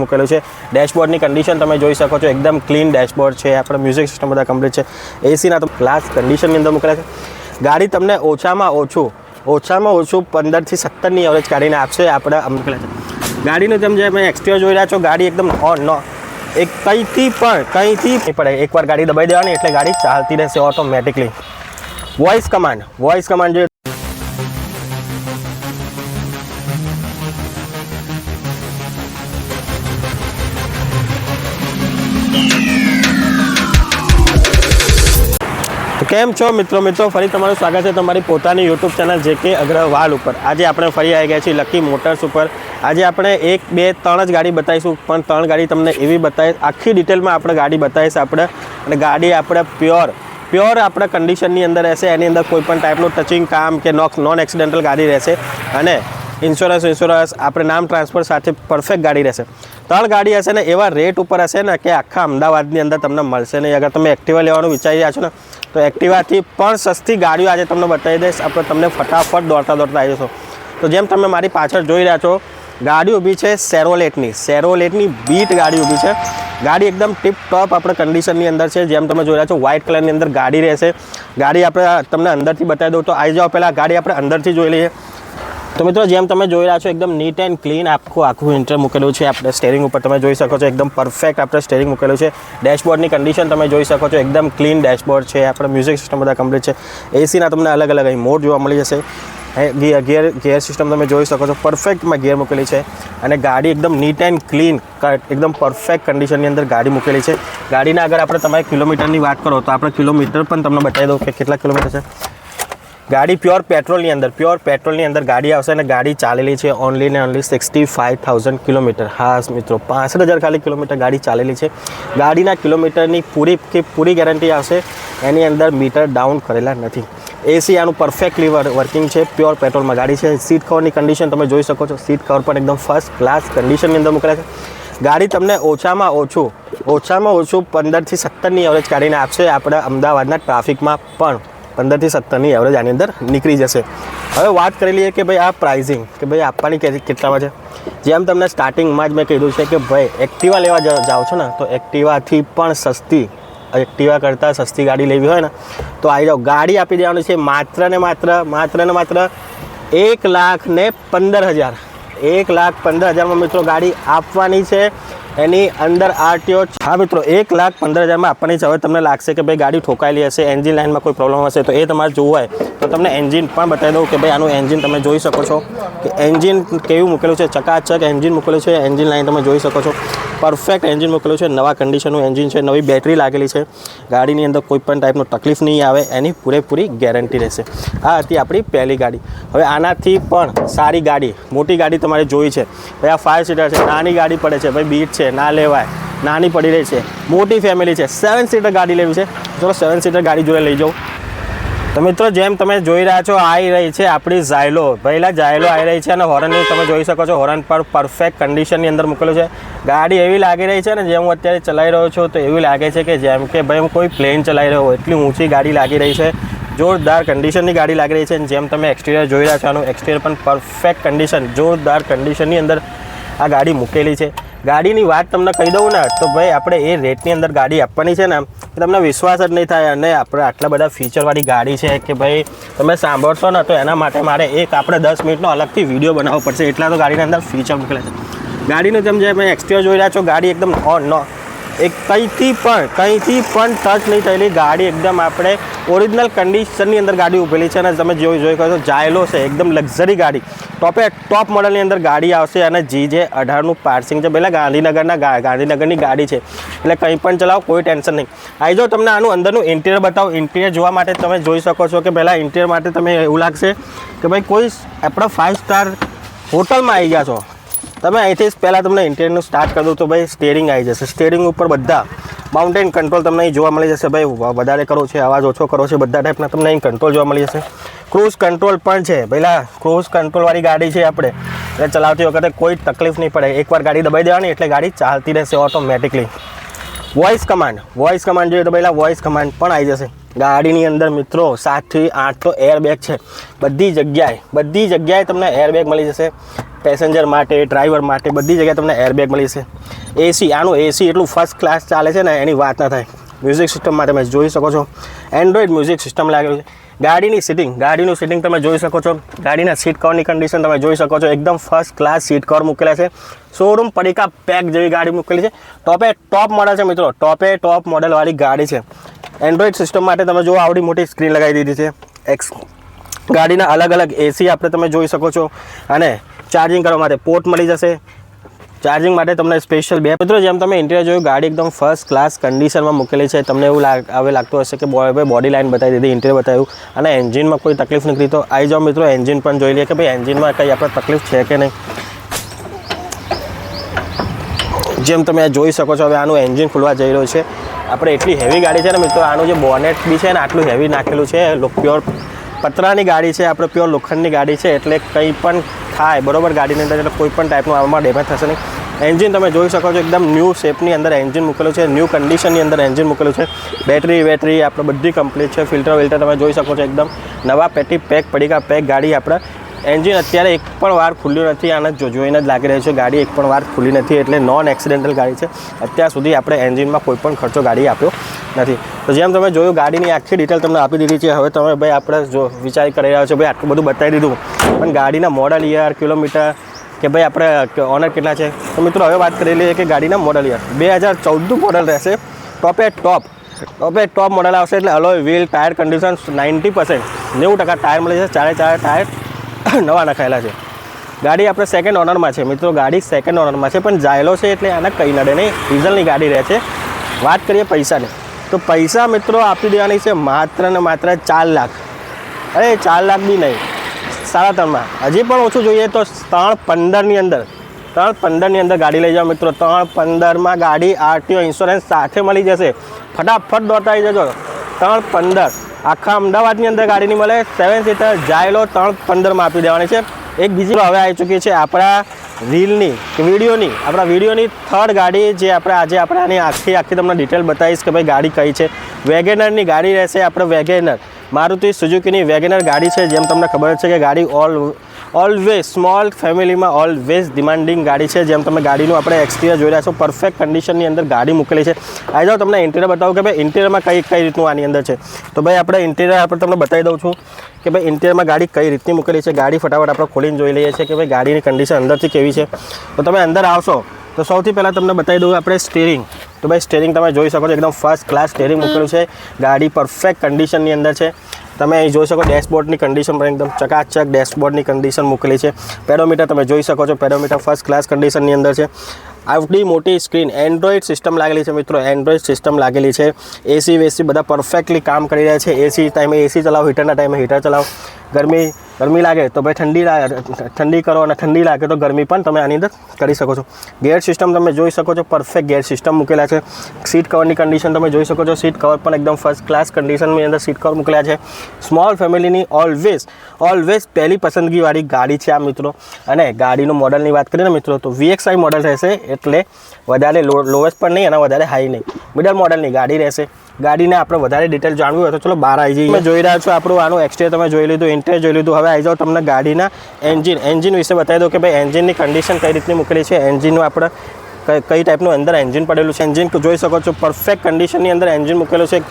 મૂકેલું છે। ડેશબોર્ડની કન્ડિશન તમે જોઈ શકો છો, એકદમ ક્લીન ડેશબોર્ડ છે। આપણે મ્યુઝિક સિસ્ટમ બધા કમ્પ્લીટ છે। એસીના તો ક્લાસ કન્ડિશનની અંદર મૂકેલા છે। ગાડી તમને ઓછામાં ઓછું 15 થી 17ની એવરેજ કાઢીને આપશે આપણે મૂકેલા છે। ગાડીનું તમે એક્સટીરિયર જોઈ રહ્યા છો, ગાડી એકદમ કંઈથી નહીં પડે। એકવાર ગાડી દબાઈ દેવાની એટલે ગાડી ચાલતી રહેશે ઓટોમેટિકલી। વોઇસ કમાન્ડ જોઈએ તો કેમ છો મિત્રો ફરી તમારું સ્વાગત છે તમારી પોતાની યુટ્યુબ ચેનલ JK અગ્રવાલ ઉપર। આજે આપણે ફરી આવી ગયા છીએ લકી મોટર્સ ઉપર। આજે આપણે 1, 2, 3 જ ગાડી બતાવીશું, પણ 3 ગાડી તમને એવી બતાવીશ, આખી ડિટેલમાં આપણે ગાડી બતાવીશ આપણે। અને ગાડી આપણે પ્યોર આપણે કન્ડિશનની અંદર રહેશે, એની અંદર કોઈ પણ ટાઈપનું ટચિંગ કામ કે નોન એક્સિડેન્ટલ ગાડી રહેશે। અને ઇન્સ્યોરન્સ આપણે નામ ટ્રાન્સફર સાથે પરફેક્ટ ગાડી રહેશે। 3 ગાડી હશે ને એવા રેટ ઉપર હશે ને કે આખા અમદાવાદની અંદર તમને મળશે નહીં। અગર તમે એક્ટિવા લેવાનું વિચારી રહ્યા છો ને તો એક્ટિવાથી પણ સસ્તી ગાડીઓ આજે તમને બતાવી દઈશ આપણે, તમને ફટાફટ દોડતા આવી જશો। તો જેમ તમે મારી પાછળ જોઈ રહ્યા છો, ગાડી ઊભી છે સેરોલેટની બીટ ગાડી ઊભી છે। ગાડી એકદમ ટીપ ટોપ આપણે કન્ડિશનની અંદર છે। જેમ તમે જોઈ રહ્યા છો વ્હાઇટ કલરની અંદર ગાડી રહેશે। ગાડી આપણે તમને અંદરથી બતાવી દઉં તો આવી જાઓ, પહેલાં ગાડી આપણે અંદરથી જોઈ લઈએ। તો મિત્રો જેમ તમે જોઈ રહ્યા છો એકદમ નીટ એન્ડ ક્લીન આખું ઇન્ટર મૂકેલું છે। આપણે સ્ટેરિંગ ઉપર તમે જોઈ શકો છો એકદમ પરફેક્ટ આપણે સ્ટેરિંગ મૂકેલું છે। ડેશબોર્ડની કન્ડિશન તમે જોઈ શકો છો, એકદમ ક્લીન ડેશબોર્ડ છે। આપણે મ્યુઝિક સિસ્ટમ બધા કમ્પ્લીટ છે। એસીના તમને અલગ અહીં મોડ જોવા મળી જશે। ગિયર સિસ્ટમ તમે જોઈ શકો છો, પરફેક્ટમાં ગિયર મૂકેલી છે। અને ગાડી એકદમ નીટ એન્ડ ક્લીન એકદમ પરફેક્ટ કન્ડિશનની અંદર ગાડી મૂકેલી છે। ગાડીના અગર આપણે તમારે કિલોમીટરની વાત કરો તો આપણે કિલોમીટર પણ તમને બતાવી દઉં કે કેટલા કિલોમીટર છે। ગાડી પ્યોર પેટ્રોલની અંદર ગાડી આવશે અને ગાડી ચાલેલી છે ઓનલી 65,000 કિલોમીટર। હા મિત્રો, 65,000 ખાલી કિલોમીટર ગાડી ચાલેલી છે। ગાડીના કિલોમીટરની પૂરી ગેરંટી આવશે, એની અંદર મીટર ડાઉન કરેલા નથી। એસી આનું પરફેક્ટલી વર્કિંગ છે, પ્યોર પેટ્રોલમાં ગાડી છે। સીટ કવરની કન્ડિશન તમે જોઈ શકો છો, સીટ કવર પણ એકદમ ફર્સ્ટ ક્લાસ કન્ડિશનની અંદર મૂકેલા છે। ગાડી તમને ઓછામાં ઓછું 15 થી 17ની એવરેજ કાઢીને આપશે આપણે અમદાવાદના ટ્રાફિકમાં પણ 15 થી 17ની એવરેજ આની અંદર નીકળી જશે। હવે વાત કરી લઈએ કે ભાઈ આ પ્રાઇઝિંગ કે ભાઈ આપવાની કેટલામાં છે। જેમ તમને સ્ટાર્ટિંગમાં જ મેં કીધું છે કે ભાઈ એક્ટિવા લેવા જાઓ છો ને તો એક્ટિવાથી પણ સસ્તી, એક્ટિવા કરતાં સસ્તી ગાડી લેવી હોય ને તો આવી જાઓ। ગાડી આપી દેવાની છે માત્ર ને માત્ર 1,15,000। 1,15,000માં મિત્રો ગાડી આપવાની છે। એની અંદર RTO, હા મિત્રો 1,15,000માં આપવાની છે। હવે તમને લાગશે કે ભાઈ ગાડી ઠોકાયેલી હશે, એન્જિન લાઇનમાં કોઈ પ્રોબ્લેમ હશે તો એ તમારે જોવું હોય તો તમને એન્જિન પણ બતાવી દઉં કે ભાઈ આનું એન્જિન તમે જોઈ શકો છો કે એન્જિન કેવું મૂકેલું છે, ચકાચક એન્જિન મૂકેલું છે। એન્જિન લાઇન તમે જોઈ શકો છો, પરફેક્ટ એન્જિન મૂકેલું છે, નવા કન્ડિશનનું એન્જિન છે, નવી બેટરી લાગેલી છે। ગાડીની અંદર કોઈ પણ ટાઈપનો તકલીફ નહીં આવે, એની પૂરેપૂરી ગેરંટી રહેશે। આ હતી આપણી પહેલી ગાડી। હવે આનાથી પણ સારી ગાડી, મોટી ગાડી તમારે જોઈ છે ભાઈ, આ 5 સીટર છે, નાની ગાડી પડે છે ભાઈ, બીટ છે ના લેવાય, નાની પડી રહી છે, મોટી ફેમિલી છે, 7 સીટર ગાડી લેવી છે ચલો 7 સીટર ગાડી જોડે લઈ જાઉં। તો મિત્રો જેમ તમે જોઈ રહ્યા છો આવી રહી છે આપણી ઝાયલો આવી રહી છે અને હોર્નની તમે જોઈ શકો છો, હોર્ન પર પરફેક્ટ કન્ડિશનની અંદર મૂકેલું છે। ગાડી એવી લાગી રહી છે ને જેમ હું અત્યારે ચલાવી રહ્યો છું તો એવું લાગે છે કે જેમ કે ભાઈ હું કોઈ પ્લેન ચલાવી રહ્યો હોય, એટલી ઊંચી ગાડી લાગી રહી છે। જોરદાર કન્ડિશનની ગાડી લાગી રહી છે। જેમ તમે એક્સટિરિયર જોઈ રહ્યા છો, આનું એક્સટિરિયર પણ પરફેક્ટ કન્ડિશન, જોરદાર કન્ડિશનની અંદર આ ગાડી મૂકેલી છે। ગાડીની વાત તમને કહી દઉં ને તો ભાઈ આપણે એ રેટની અંદર ગાડી આપવાની છે ને કે તમને વિશ્વાસ જ નહીં થાય। અને આપણે આટલા બધા ફીચરવાળી ગાડી છે કે ભાઈ તમે સાંભળશો ને તો એના માટે મારે આપણે 10 મિનિટનો અલગથી વિડીયો બનાવવો પડશે, એટલા તો ગાડીની અંદર ફીચર મૂકેલા છે। ગાડીનું તમે એક્સટિરિયર જોઈ રહ્યા છો, ગાડી એકદમ કંઈથી પણ ટચ નહીં થયેલી ગાડી, એકદમ આપણે ઓરિજિનલ કન્ડિશનની અંદર ગાડી ઊભેલી છે। અને તમે જોઈ શકો છો જાયલો છે, એકદમ લક્ઝરી ગાડી, ટોપ મોડલની અંદર ગાડી આવશે। અને GJ18નું પાર્સિંગ છે, પહેલાં ગાંધીનગરની ગાડી છે એટલે કંઈ પણ ચલાવો કોઈ ટેન્શન નહીં। આવી જાઓ, તમને આનું અંદરનું ઇન્ટિરિયર બતાવો। ઇન્ટિરિયર જોવા માટે તમે જોઈ શકો છો કે પહેલાં ઇન્ટિરિયર માટે તમે એવું લાગશે કે ભાઈ કોઈ આપણા 5 સ્ટાર હોટલમાં આવી ગયા છો। તમે અહીંથી જ પહેલાં તમને ઇન્ટિરિયરનું સ્ટાર્ટ કરી દઉં તો ભાઈ સ્ટેરિંગ આવી જશે। સ્ટેરિંગ ઉપર બધા માઉન્ટેન કંટ્રોલ તમને અહીં જોવા મળી જશે। ભાઈ વધારે કરો છે, અવાજ ઓછો કરો છે, બધા ટાઈપના તમને અહીં કંટ્રોલ જોવા મળી જશે। ક્રૂઝ કંટ્રોલ પણ છે, પહેલાં ક્રૂઝ કંટ્રોલવાળી ગાડી છે આપણે, એટલે ચલાવતી વખતે કોઈ તકલીફ નહીં પડે, એકવાર ગાડી દબાઈ દેવાની એટલે ગાડી ચાલતી રહેશે ઓટોમેટિકલી। વોઇસ કમાન્ડ જોઈએ તો પહેલાં વોઇસ કમાન્ડ પણ આવી જશે। ગાડીની અંદર મિત્રો 7 થી 8 તો એરબેગ છે, બધી જગ્યાએ તમને એરબેગ મળી જશે. પેસેન્જર માટે, ડ્રાઈવર માટે બધી જગ્યાએ તમને એરબેગ મળી જશે. એસી, આનું એસી એટલું ફર્સ્ટ ક્લાસ ચાલે છે ને એની વાત ના થાય. મ્યુઝિક સિસ્ટમમાં તમે જોઈ શકો છો એન્ડ્રોઈડ મ્યુઝિક સિસ્ટમ લાગેલું છે. ગાડીનું સીટિંગ તમે જોઈ શકો છો. ગાડીના સીટ કવરની કન્ડિશન તમે જોઈ શકો છો, એકદમ ફર્સ્ટ ક્લાસ સીટ કવર મૂકેલા છે. શોરૂમ પડીકા પેક જેવી ગાડી મૂકેલી છે. ટોપ મોડલ છે મિત્રો, ટોપ મોડલવાળી ગાડી છે. એન્ડ્રોઈડ સિસ્ટમ માટે તમે જો આવડી મોટી સ્ક્રીન લગાવી દીધી છે. ગાડીના અલગ એસી આપણે તમે જોઈ શકો છો અને ચાર્જિંગ કરવા માટે પોર્ટ મળી જશે. ચાર્જિંગ માટે તમને સ્પેશિયલ બે મિત્રો જેમ તમે ઇન્ટિરિયર જોયું ગાડી એકદમ ફર્સ્ટ ક્લાસ કન્ડિશનમાં મૂકેલી છે. તમને એવું હવે લાગતું હશે કે બોડી લાઇન બતાવી દીધી, ઇન્ટિરિયર બતાવ્યું અને એન્જિનમાં કોઈ તકલીફ નીકળી તો આવી જાઓ મિત્રો, એન્જિન પણ જોઈ લઈએ કે ભાઈ એન્જિનમાં કંઈ આપણે તકલીફ છે કે નહીં. જેમ તમે જોઈ શકો છો હવે આનું એન્જિન ખુલવા જઈ રહ્યું છે. આપણે એટલી હેવી ગાડી છે ને મિત્રો, આનું જે બોનેટ બી છે ને આટલું હેવી નાખેલું છે. પ્યોર પતરાની ગાડી છે, આપણે પ્યોર લોખંડની ગાડી છે એટલે કંઈ પણ થાય બરોબર ગાડીની અંદર, એટલે કોઈ પણ ટાઈપનું આમાં ડેમેજ થશે નહીં. એન્જિન તમે જોઈ શકો છો એકદમ ન્યૂ શેપની અંદર એન્જિન મૂકેલું છે, ન્યૂ કન્ડિશનની અંદર એન્જિન મૂકેલું છે. બેટરી આપણે બધી કમ્પ્લીટ છે. ફિલ્ટર તમે જોઈ શકો છો એકદમ નવા પેટી પડીકા પેક ગાડી. આપણે એન્જિન અત્યારે એક પણ વાર ખુલ્યું નથી. આને જોઈને જ લાગી રહ્યું છે ગાડી એક પણ વાર ખુલ્લી નથી, એટલે નોન એક્સિડેન્ટલ ગાડી છે. અત્યાર સુધી આપણે એન્જિનમાં કોઈ પણ ખર્ચો ગાડી આપ્યો નથી. તો જેમ તમે જોયું ગાડીની આખી ડિટેલ તમને આપી દીધી છે. હવે તમે ભાઈ આપણે જો વિચાર કરી રહ્યા છો ભાઈ આટલું બધું બતાવી દીધું, પણ ગાડીના મોડલ યર, કિલોમીટર કે ભાઈ આપણે ઓનર કેટલા છે તો મિત્રો હવે વાત કરી લઈએ કે ગાડીના મોડલ યર 2014 મોડલ રહેશે. ટોપ મોડલ આવશે એટલે alloy wheel, tyre condition 90%, 90% tyre મળી જશે. ચારે ટાયર નવા નખાયેલા છે. ગાડી આપણે સેકન્ડ ઓનરમાં છે મિત્રો, ગાડી સેકન્ડ ઓનરમાં છે, પણ જાયલો છે એટલે આને કંઈ નડે નહીં. ડીઝલની ગાડી રહે છે. વાત કરીએ પૈસાની તો પૈસા મિત્રો આપી દેવાની છે માત્ર ને માત્ર 4 લાખ. અરે 4 લાખ બી નહીં, 3.5માં. હજી પણ ઓછું જોઈએ તો 3.15ની અંદર ગાડી લઈ જાઓ મિત્રો. 3.15માં ગાડી RTO ઇન્સ્યોરન્સ સાથે મળી જશે. ફટાફટ દોડતા આવી જજો. 3.15 આખા અમદાવાદની અંદર ગાડીની મળે. 7 સીટર જાયલો 3.15માં આપી દેવાની છે. એક બીજી હવે આવી ચૂકી છે આપણા વિડીયોની થર્ડ ગાડી, જે આજે આપણે આની આખી તમને ડિટેલ બતાવીશ કે ભાઈ ગાડી કઈ છે. વેગેનરની ગાડી રહેશે. આપણે વેગેનર મારુતિ સુઝુકીની વેગેનર ગાડી છે. જેમ તમને ખબર છે કે ગાડી ઓલવેઝ સ્મોલ ફેમિલીમાં ઓલવેઝ ડિમાન્ડિંગ ગાડી છે. જેમ તમે ગાડીનું આપણે એક્સટિરિયર જોઈ રહ્યા છો, પરફેક્ટ કન્ડિશનની અંદર ગાડી મૂકેલી છે. આવી જાઓ તમને ઇન્ટિરિયર બતાવું કે ભાઈ ઇન્ટિરિયરમાં કઈ રીતનું આની અંદર છે. તો ભાઈ આપણે ઇન્ટિરિયર આપણે તમને બતાવી દઉં છું કે ભાઈ ઇન્ટિરિયરમાં ગાડી કઈ રીતની મૂકેલી છે. ગાડી ફટાફટ આપણે ખોલીને જોઈ લઈએ છીએ કે ભાઈ ગાડીની કન્ડિશન અંદરથી કેવી છે. તો તમે અંદર આવશો તો સૌથી પહેલાં તમને બતાવી દઉં આપણે સ્ટીરિંગ. તો ભાઈ સ્ટીરિંગ તમે જોઈ શકો છો એકદમ ફર્સ્ટ ક્લાસ સ્ટીરિંગ મૂકેલું છે. ગાડી પરફેક્ટ કન્ડિશનની અંદર છે. તમે અહીં જોઈ શકો ડેશબોર્ડની કન્ડિશન પણ એકદમ ચકાચક ડેશબોર્ડની કન્ડિશન મૂકેલી છે. પેડોમીટર તમે જોઈ શકો છો, પેડોમીટર ફર્સ્ટ ક્લાસ કન્ડિશનની અંદર છે. આવડી મોટી સ્ક્રીન, એન્ડ્રોઈડ સિસ્ટમ લાગેલી છે મિત્રો, એન્ડ્રોઈડ સિસ્ટમ લાગેલી છે. એસી વેસી બધા પરફેક્ટલી કામ કરી રહ્યા છે. એસી ટાઈમે એસી ચલાવો, હીટરના ટાઈમે હીટર ચલાવો. ગરમી લાગે તો ભાઈ ઠંડી કરો અને ઠંડી લાગે તો ગરમી પણ તમે આની અંદર કરી શકો છો. ગેર સિસ્ટમ તમે જોઈ શકો છો, પરફેક્ટ ગેર સિસ્ટમ મૂકેલા છે. સીટ કવરની કન્ડિશન તમે જોઈ શકો છો. સીટ કવર પણ એકદમ ફર્સ્ટ ક્લાસ કન્ડિશનની અંદર સીટ કવર મૂકેલા છે. સ્મોલ ફેમિલીની ઓલવેઝ પહેલી પસંદગીવાળી ગાડી છે આ મિત્રો. અને ગાડીનું મોડલની વાત કરીએ ને મિત્રો તો VXI મોડલ રહેશે, એટલે વધારે લોએસ્ટ પણ નહીં અને વધારે હાઈ નહીં, મિડલ મોડલની ગાડી રહેશે. ગાડીને આપણે વધારે ડિટેલ જાણવું હોય તો ચલો બહાર આવી જઈએ. તમે જોઈ રહ્યા છો આપણું આનું એક્સટિરિયર તમે જોઈ લીધું, ઇન્ટિરિયર જોઈ લીધું. હવે આવી જાઓ તમને ગાડીના એન્જિન વિશે બતાવી દો કે ભાઈ એન્જિનની કન્ડિશન કઈ રીતની મૂકેલી છે. એન્જિનનું આપણે કઈ ટાઈપનું અંદર એન્જિન પડેલું છે. એન્જિન જોઈ શકો છો પરફેક્ટ કન્ડિશનની અંદર એન્જિન મૂકેલું છે.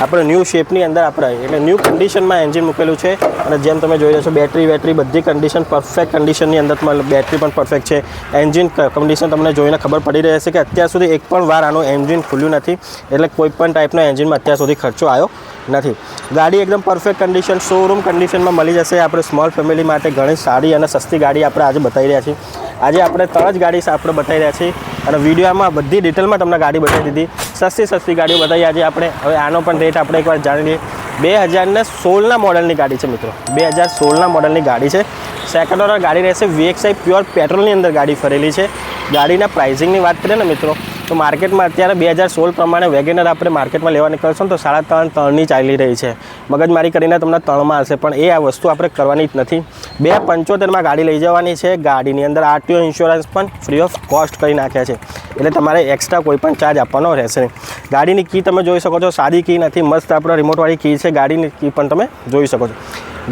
આપણે ન્યૂ શેપની અંદર આપણે એટલે ન્યૂ કન્ડિશનમાં એન્જિન મૂકેલું છે. અને જેમ તમે જોઈ રહ્યા છો બેટરી બધી કન્ડિશન પરફેક્ટ કન્ડિશનની અંદર બેટરી પણ પરફેક્ટ છે. એન્જિન કન્ડિશન તમને જોઈને ખબર પડી રહી હશે કે અત્યાર સુધી એક પણ વાર આનું એન્જિન ખુલ્યું નથી, એટલે કોઈ પણ ટાઈપનો એન્જિનમાં અત્યાર સુધી ખર્ચો આવ્યો નથી. ગાડી એકદમ પરફેક્ટ કન્ડિશન, શોરૂમ કન્ડિશનમાં મળી જશે. આપણે સ્મોલ ફેમિલી માટે ઘણી સારી અને સસ્તી ગાડી આપણે આજે બતાવી રહ્યા છીએ. આજે આપણે 3 જ ગાડી આપણે બતાવી રહ્યા છીએ અને વિડીયોમાં બધી ડિટેલમાં તમને ગાડી બતાવી દીધી. સસ્તી ગાડીઓ બતાવી આજે આપણે. હવે આનો પણ રેટ આપણે એકવાર જાણી લઈએ. 2016ના મોડલની ગાડી છે મિત્રો, 2016ના મોડલની ગાડી છે. સેકન્ડ ઓનર ગાડી રહેશે. VXI પ્યોર પેટ્રોલની અંદર ગાડી ફરેલી છે. ગાડીના પ્રાઇસિંગની વાત કરીએ ને મિત્રો તો માર્કેટમાં અત્યારે 2016 પ્રમાણે વેગેનર આપણે માર્કેટમાં લેવા નીકળશો તો 3.5 ચાલી રહી છે. મગજમારી કરીને તમને 3માં હશે, પણ એ આ વસ્તુ આપણે કરવાની જ નથી. 2.75માં ગાડી લઈ જવાની છે. ગાડીની અંદર આરટીઓ ઇન્સ્યોરન્સ પણ ફ્રી ઓફ કોસ્ટ કરી નાખ્યા છે, એટલે તમારે એક્સ્ટ્રા કોઈ પણ ચાર્જ આપવાનો રહેશે નહીં. ગાડીની કી તમે જોઈ શકો છો, સાદી કી નથી, મસ્ત આપણે રિમોટવાળી કી છે. ગાડીની કી પણ તમે જોઈ શકો છો.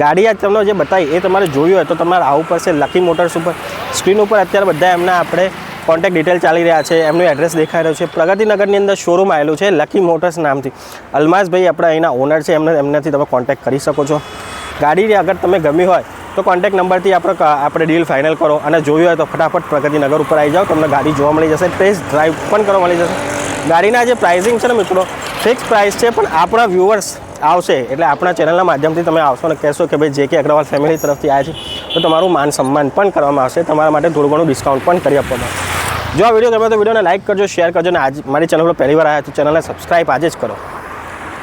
ગાડી આ તમને જે બતાવી એ તમારે જોયું હોય તો તમારે આવવું પડશે લકી મોટર્સ ઉપર. સ્ક્રીન ઉપર અત્યારે બધા એમના આપણે કોન્ટેક્ટ ડિટેલ ચાલી રહ્યા છે, એમનું એડ્રેસ દેખાઈ રહ્યું છે. પ્રગતિનગરની અંદર શોરૂમ આવેલું છે લકી મોટર્સ નામથી. અલ્માસભાઈ આપણા અહીંના ઓનર છે, એમનાથી તમે કોન્ટેક્ટ કરી શકો છો. ગાડી અગર તમે ગમી હોય તો કોન્ટેક્ટ નંબરથી આપણે ડીલ ફાઇનલ કરો, અને જોયું હોય તો ફટાફટ પ્રગતિનગર ઉપર આવી જાઓ, તમને ગાડી જોવા મળી જશે. ટેસ્ટ ડ્રાઈવ પણ કરવા મળી જશે. ગાડીના જે પ્રાઇસિંગ છે ને મિત્રો, ફિક્સ પ્રાઇસ છે, પણ આપણા વ્યુઅર્સ આવશે એટલે આપણા ચેનલના માધ્યમથી તમે આવશો અને કહેશો કે ભાઈ JK અગ્રવાલ ફેમિલી તરફથી આવ્યા છે, તો તમારું માન સન્માન પણ કરવામાં આવશે. તમારા માટે થોડું ઘણું ડિસ્કાઉન્ટ પણ કરી આપવામાં આવશે. જો આ વિડીયો ગમે તો વિડીયોને લાઇક કરજો, શેર કરજો, અને આજ મારી ચેનલ પર પહેલી વાર આવ્યા તો ચેનલને સબસ્ક્રાઈબ આજે જ કરો.